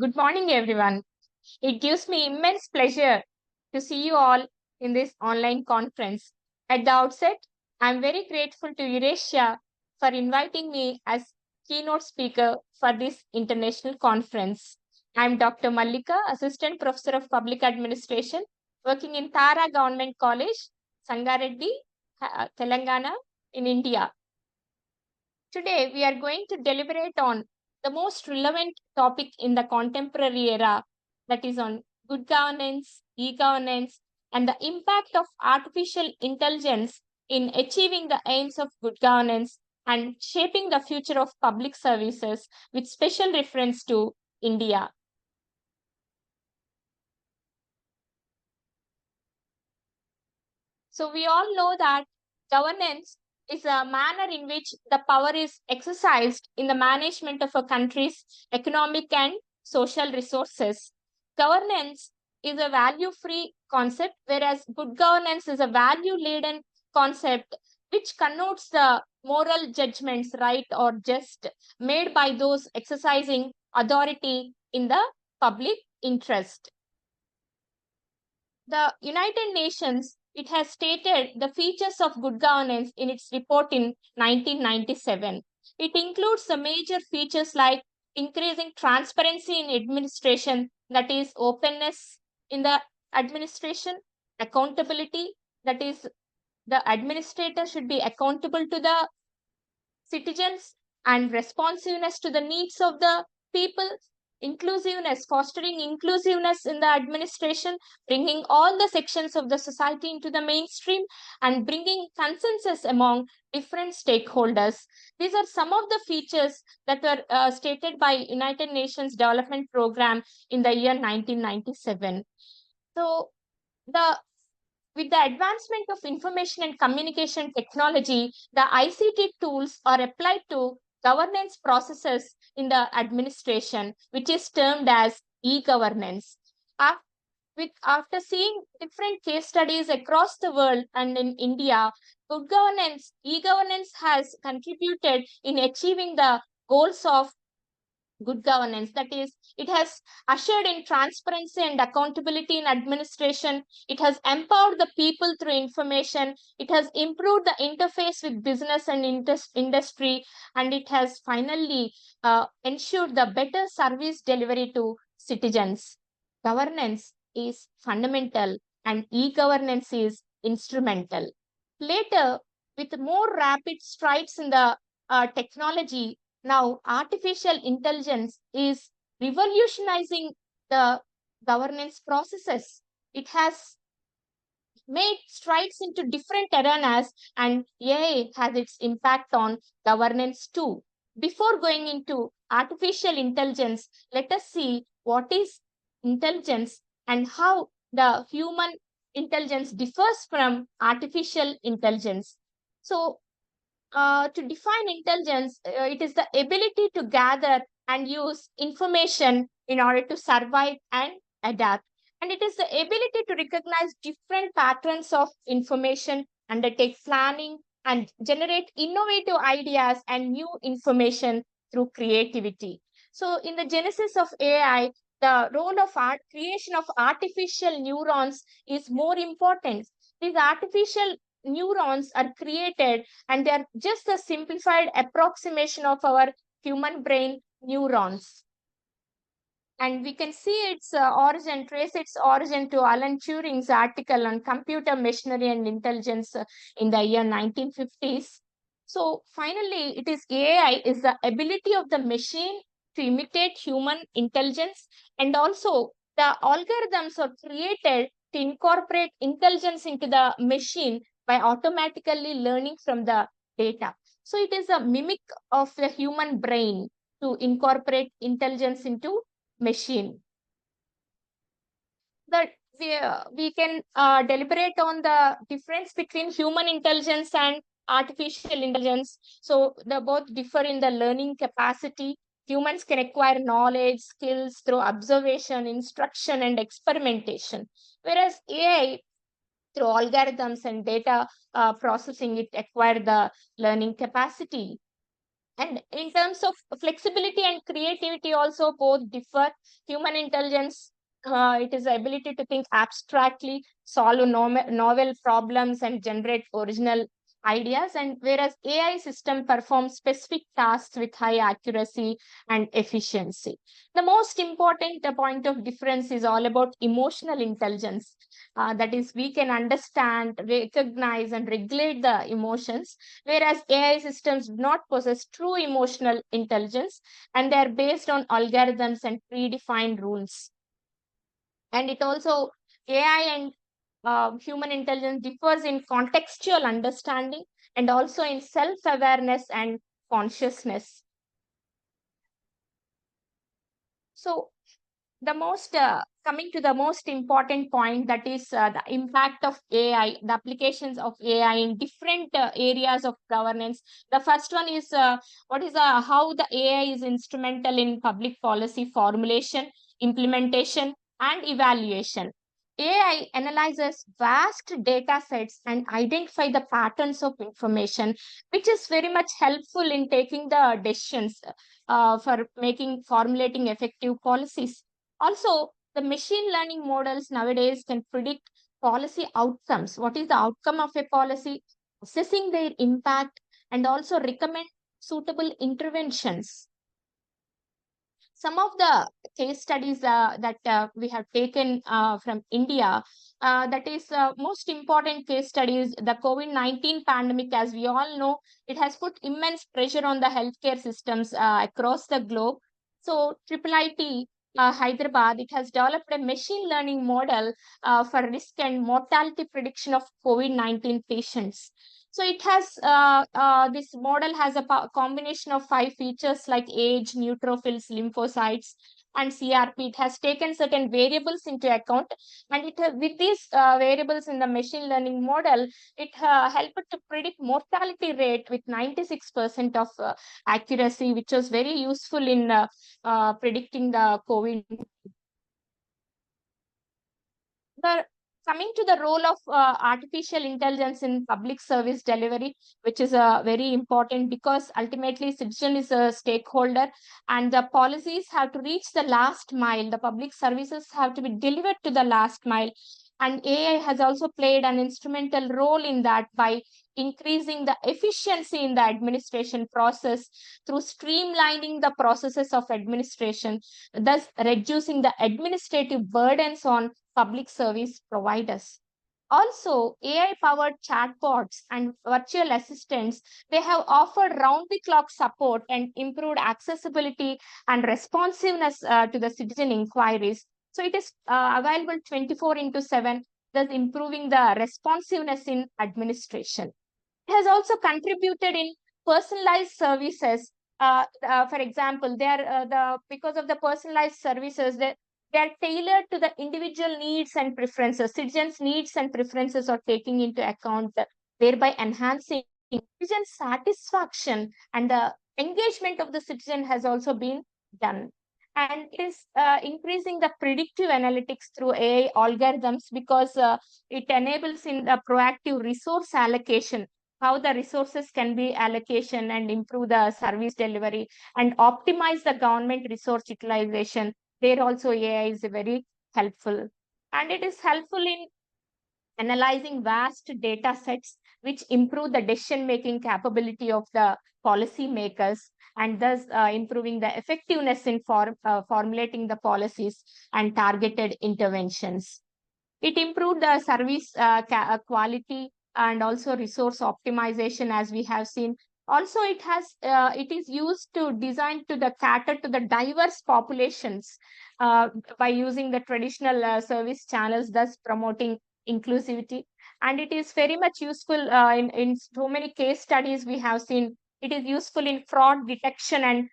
Good morning, everyone. It gives me immense pleasure to see you all in this online conference. At the outset, I'm very grateful to Eurasia for inviting me as keynote speaker for this international conference. I'm Dr. Mallika, Assistant Professor of Public Administration, working in Tara Government College, Sangareddy, Telangana, in India. Today, we are going to deliberate on the most relevant topic in the contemporary era, that is on good governance, e-governance, and the impact of artificial intelligence in achieving the aims of good governance and shaping the future of public services with special reference to India. So we all know that governance is a manner in which the power is exercised in the management of a country's economic and social resources. Governance is a value-free concept, whereas good governance is a value-laden concept which connotes the moral judgments, right or just, made by those exercising authority in the public interest. The United Nations, it has stated the features of good governance in its report in 1997. It includes the major features like increasing transparency in administration, that is openness in the administration, accountability, that is the administrator should be accountable to the citizens, and responsiveness to the needs of the people, inclusiveness, fostering inclusiveness in the administration, bringing all the sections of the society into the mainstream, and bringing consensus among different stakeholders. These are some of the features that were stated by United Nations Development Program in the year 1997. So the with the advancement of information and communication technology, the ICT tools are applied to governance processes in the administration, which is termed as e-governance. After seeing different case studies across the world and in India, good governance, e-governance has contributed in achieving the goals of good governance. That is, it has ushered in transparency and accountability in administration. It has empowered the people through information. It has improved the interface with business and industry. And it has finally ensured the better service delivery to citizens. Governance is fundamental and e-governance is instrumental. Later, with more rapid strides in the technology, now, artificial intelligence is revolutionizing the governance processes. It has made strides into different arenas, and AI has its impact on governance too. Before going into artificial intelligence, let us see what is intelligence and how the human intelligence differs from artificial intelligence. So, to define intelligence, it is the ability to gather and use information in order to survive and adapt. And it is the ability to recognize different patterns of information, undertake planning, and generate innovative ideas and new information through creativity. So, in the genesis of AI, the role of creation of artificial neurons is more important. These artificial neurons are created and they are just a simplified approximation of our human brain neurons. And we can see its origin, trace its origin to Alan Turing's article on computer machinery and intelligence in the year 1950s. So finally, it is AI is the ability of the machine to imitate human intelligence, and also the algorithms are created to incorporate intelligence into the machine by automatically learning from the data. So it is a mimic of the human brain to incorporate intelligence into machine. That we can deliberate on the difference between human intelligence and artificial intelligence. So the both differ in the learning capacity. Humans can acquire knowledge, skills through observation, instruction, and experimentation, whereas AI through algorithms and data processing, it acquire the learning capacity. And in terms of flexibility and creativity, also both differ. Human intelligence, it is the ability to think abstractly, solve novel problems, and generate original ideas. And whereas AI system performs specific tasks with high accuracy and efficiency. The most important point of difference is all about emotional intelligence. That is, we can understand, recognize, and regulate the emotions, whereas AI systems do not possess true emotional intelligence, and they are based on algorithms and predefined rules. And it also, AI and human intelligence differs in contextual understanding and also in self-awareness and consciousness. So the most coming to the most important point, that is the impact of AI, the applications of AI in different areas of governance. The first one is what is how the AI is instrumental in public policy formulation, implementation, and evaluation. AI analyzes vast data sets and identify the patterns of information, which is very much helpful in taking the decisions for making formulating effective policies. Also, the machine learning models nowadays can predict policy outcomes. What is the outcome of a policy, assessing their impact, and also recommend suitable interventions. Some of the case studies that we have taken from India, that is most important case studies, the COVID-19 pandemic, as we all know, it has put immense pressure on the healthcare systems across the globe. So Triple IT Hyderabad, it has developed a machine learning model for risk and mortality prediction of COVID-19 patients. So it has this model has a combination of five features like age, neutrophils, lymphocytes, and CRP. It has taken certain variables into account, and with these variables in the machine learning model, it helped to predict mortality rate with 96% of accuracy, which was very useful in predicting the COVID. The Coming to the role of artificial intelligence in public service delivery, which is very important, because ultimately citizen is a stakeholder, and the policies have to reach the last mile. The public services have to be delivered to the last mile, and AI has also played an instrumental role in that by increasing the efficiency in the administration process through streamlining the processes of administration, thus reducing the administrative burdens on public service providers. Also, AI powered chatbots and virtual assistants, they have offered round the clock support and improved accessibility and responsiveness to the citizen inquiries. So it is available 24 into 7, thus improving the responsiveness in administration. It has also contributed in personalized services. For example, they are because of the personalized services, they are tailored to the individual needs and preferences. Citizens' needs and preferences are taking into account, thereby enhancing citizen satisfaction, and the engagement of the citizen has also been done. And it is increasing the predictive analytics through AI algorithms, because it enables in the proactive resource allocation, how the resources can be allocation and improve the service delivery and optimize the government resource utilization. There also AI is very helpful. And it is helpful in analyzing vast data sets, which improve the decision making capability of the policy makers, and thus improving the effectiveness in formulating the policies and targeted interventions. It improved the service quality and also resource optimization, as we have seen. Also, it is used to design to the cater to the diverse populations by using the traditional service channels, thus promoting inclusivity. And it is very much useful in so many case studies we have seen. It is useful in fraud detection and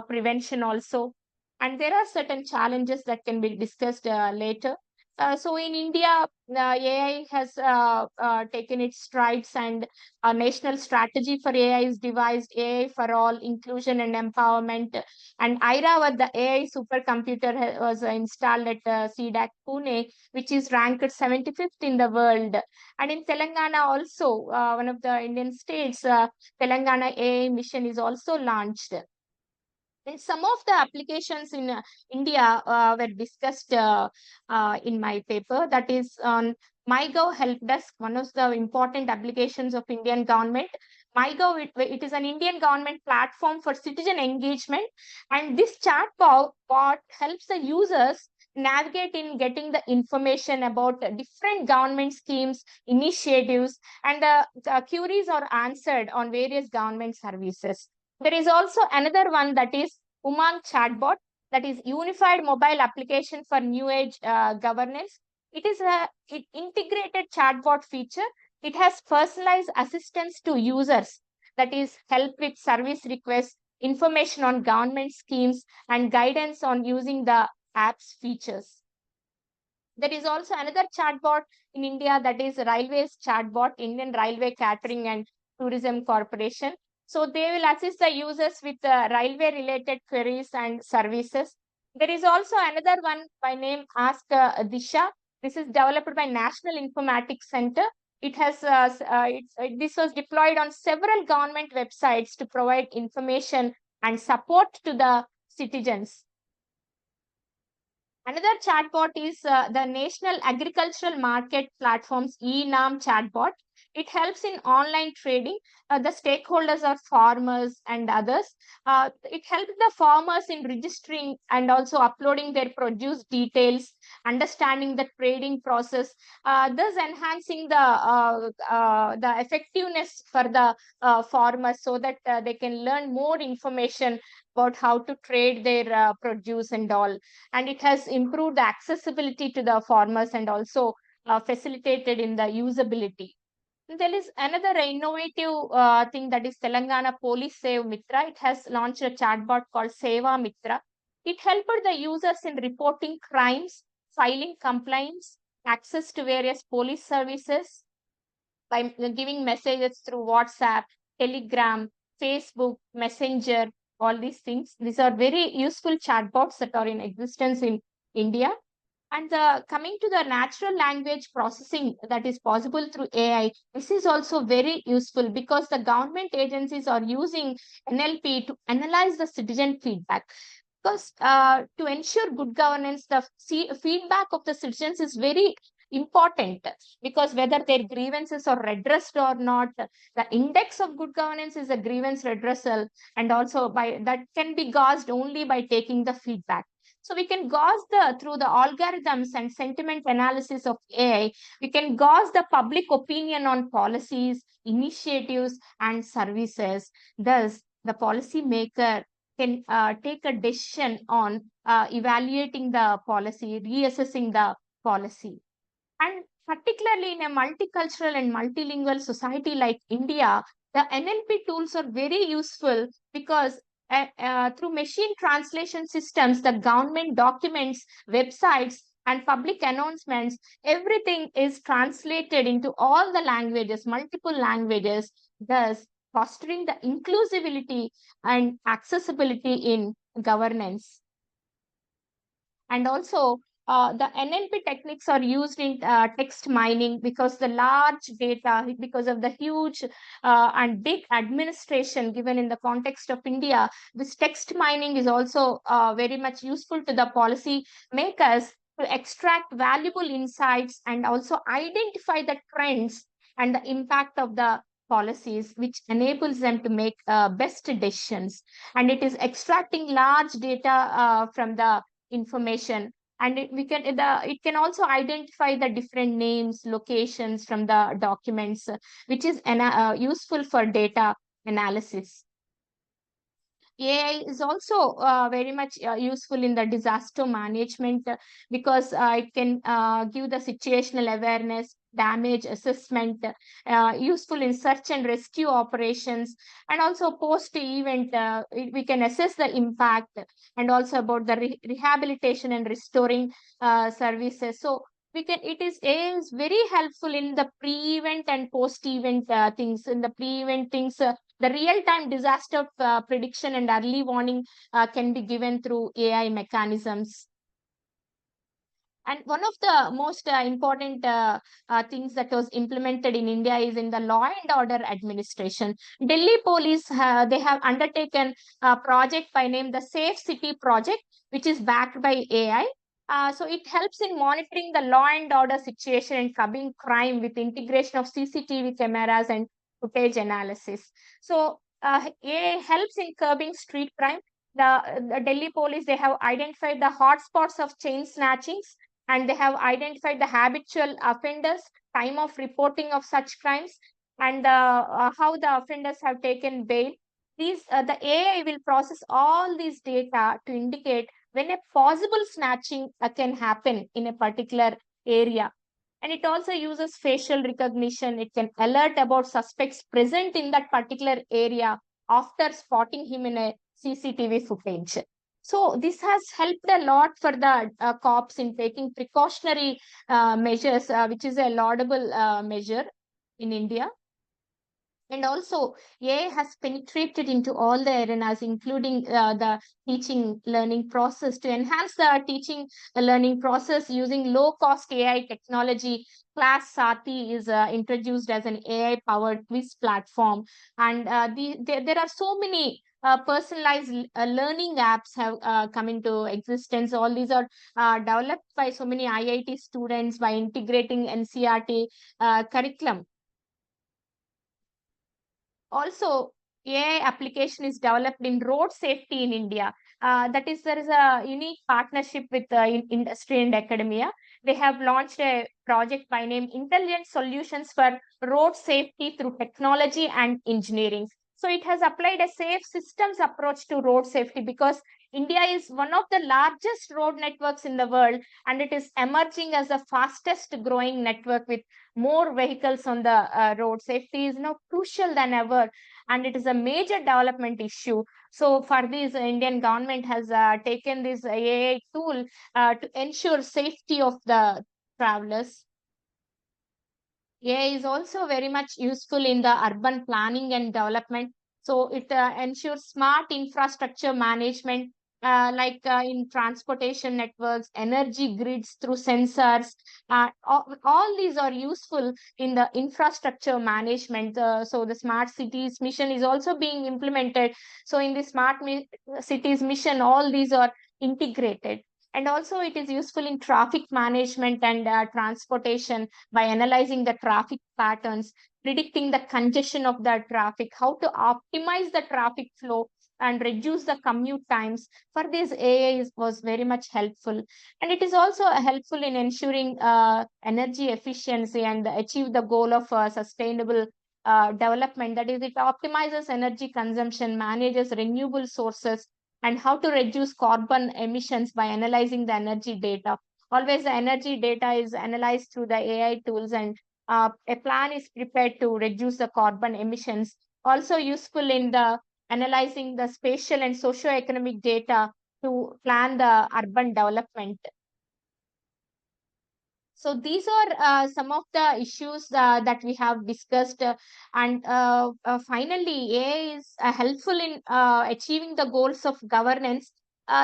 prevention also. And there are certain challenges that can be discussed later. So in India, AI has taken its strides, and a national strategy for AI is devised: AI for all, inclusion and empowerment. And Airawat, the AI supercomputer, was installed at CDAC Pune, which is ranked 75th in the world. And in Telangana also, one of the Indian states, Telangana AI mission is also launched. And some of the applications in India were discussed in my paper, that is on MyGov Help Desk, one of the important applications of Indian government. MyGov, it is an Indian government platform for citizen engagement, and this bot helps the users navigate in getting the information about different government schemes, initiatives, and the queries are answered on various government services. There is also another one, that is Umang chatbot, that is unified mobile application for new age governance. It is it integrated chatbot feature. It has personalized assistance to users, that is help with service requests, information on government schemes, and guidance on using the app's features. There is also another chatbot in India, that is Railways chatbot, Indian Railway Catering and Tourism Corporation. So they will assist the users with railway related queries and services. There is also another one by name Ask Disha. This is developed by National Informatics Center. It has this was deployed on several government websites to provide information and support to the citizens. Another chatbot is the National Agricultural Market Platform's eNAM chatbot. It helps in online trading. The stakeholders are farmers and others. It helps the farmers in registering and also uploading their produce details, understanding the trading process, thus enhancing the effectiveness for the farmers, so that they can learn more information about how to trade their produce and all. And it has improved the accessibility to the farmers and also facilitated in the usability. There is another innovative thing, that is Telangana Police Save Mitra. It has launched a chatbot called Seva Mitra. It helped the users in reporting crimes, filing complaints, access to various police services by giving messages through WhatsApp, Telegram, Facebook, Messenger, all these things. These are very useful chatbots that are in existence in India. And coming to the natural language processing that is possible through AI, this is also very useful because the government agencies are using NLP to analyze the citizen feedback. Because to ensure good governance, the feedback of the citizens is very important, because whether their grievances are redressed or not, the index of good governance is a grievance redressal, and also by that can be gauged only by taking the feedback. So we can gauge through the algorithms and sentiment analysis of AI, we can gauge the public opinion on policies, initiatives, and services. Thus, the policymaker can take a decision on evaluating the policy, reassessing the policy. And particularly in a multicultural and multilingual society like India, the NLP tools are very useful because through machine translation systems, the government documents, websites, and public announcements, everything is translated into all the languages, multiple languages, thus fostering the inclusivity and accessibility in governance. And also, the NLP techniques are used in text mining, because the large data, because of the huge and big administration given in the context of India, this text mining is also very much useful to the policy makers to extract valuable insights and also identify the trends and the impact of the policies, which enables them to make best decisions. And it is extracting large data from the information, and it can also identify the different names, locations from the documents, which is useful for data analysis. AI is also very much useful in the disaster management, because it can give the situational awareness, damage assessment, useful in search and rescue operations, and also post-event, we can assess the impact, and also about the rehabilitation and restoring services. So AI is very helpful in the pre-event and post-event things. In the pre-event things, the real-time disaster prediction and early warning can be given through AI mechanisms. And one of the most important things that was implemented in India is in the law and order administration. Delhi police, they have undertaken a project by name the Safe City Project, which is backed by AI. So it helps in monitoring the law and order situation and curbing crime with integration of CCTV cameras and footage analysis. So AI helps in curbing street crime. The Delhi police, they have identified the hotspots of chain snatchings, and they have identified the habitual offenders, time of reporting of such crimes, and how the offenders have taken bail. The AI will process all these data to indicate when a possible snatching can happen in a particular area. And it also uses facial recognition. It can alert about suspects present in that particular area after spotting him in a CCTV footage. So this has helped a lot for the cops in taking precautionary measures, which is a laudable measure in India. And also, AI has penetrated into all the arenas, including the teaching learning process. To enhance the teaching learning process using low cost AI technology, Class Sati is introduced as an AI powered quiz platform. And there are so many personalized learning apps have come into existence. All these are developed by so many IIT students by integrating NCRT curriculum. Also, AI application is developed in road safety in India. That is, there is a unique partnership with industry and academia. They have launched a project by name Intelligent Solutions for Road Safety through Technology and Engineering. So it has applied a safe systems approach to road safety because India is one of the largest road networks in the world, and it is emerging as the fastest growing network with more vehicles on the road. Safety is now crucial than ever, and it is a major development issue. So for this, Indian government has taken this AI tool to ensure safety of the travelers. AI is also very much useful in the urban planning and development. So it ensures smart infrastructure management, in transportation networks, energy grids through sensors. All these are useful in the infrastructure management. So the smart cities mission is also being implemented. So in the cities mission, all these are integrated. And also it is useful in traffic management and transportation by analyzing the traffic patterns, predicting the congestion of the traffic, how to optimize the traffic flow and reduce the commute times. For this, AI was very much helpful. And it is also helpful in ensuring energy efficiency and achieve the goal of sustainable development. That is, it optimizes energy consumption, manages renewable sources, and how to reduce carbon emissions by analyzing the energy data. Always the energy data is analyzed through the AI tools, and a plan is prepared to reduce the carbon emissions. Also useful in the analyzing the spatial and socio-economic data to plan the urban development. So these are some of the issues that we have discussed, and finally, AI is helpful in achieving the goals of governance.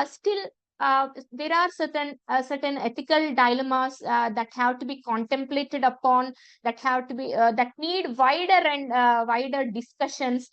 Still, there are certain ethical dilemmas that have to be contemplated upon, that need wider and wider discussions,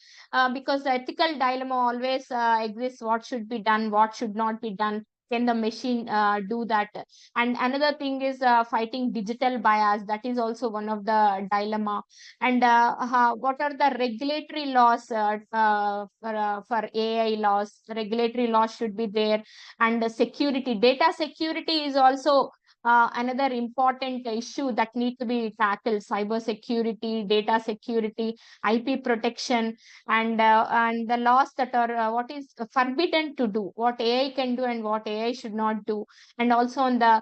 because the ethical dilemma always exists: what should be done, what should not be done. Can the machine do that? And another thing is fighting digital bias. That is also one of the dilemma. And what are the regulatory laws for AI laws? Regulatory laws should be there. And the security, data security is also another important issue that need to be tackled: cyber security, data security, IP protection, and the laws that are what is forbidden to do, what AI can do and what AI should not do, and also on the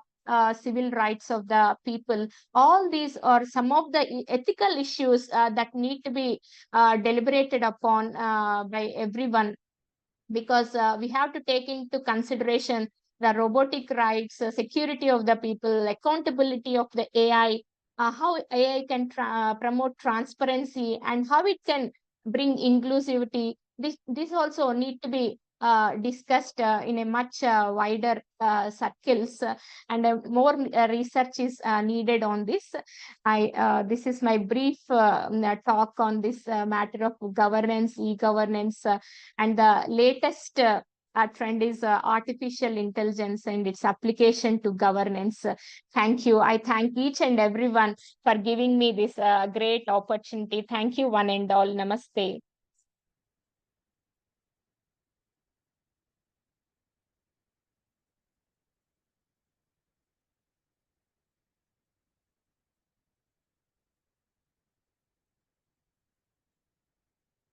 civil rights of the people. All these are some of the ethical issues that need to be deliberated upon by everyone, because we have to take into consideration the robotic rights, security of the people, accountability of the AI, how AI can promote transparency, and how it can bring inclusivity. This also need to be discussed in a much wider circles, and more research is needed on this. This is my brief talk on this matter of governance, e-governance, and the latest trend is artificial intelligence and its application to governance. Thank you. I thank each and everyone for giving me this great opportunity. Thank you, one and all. Namaste.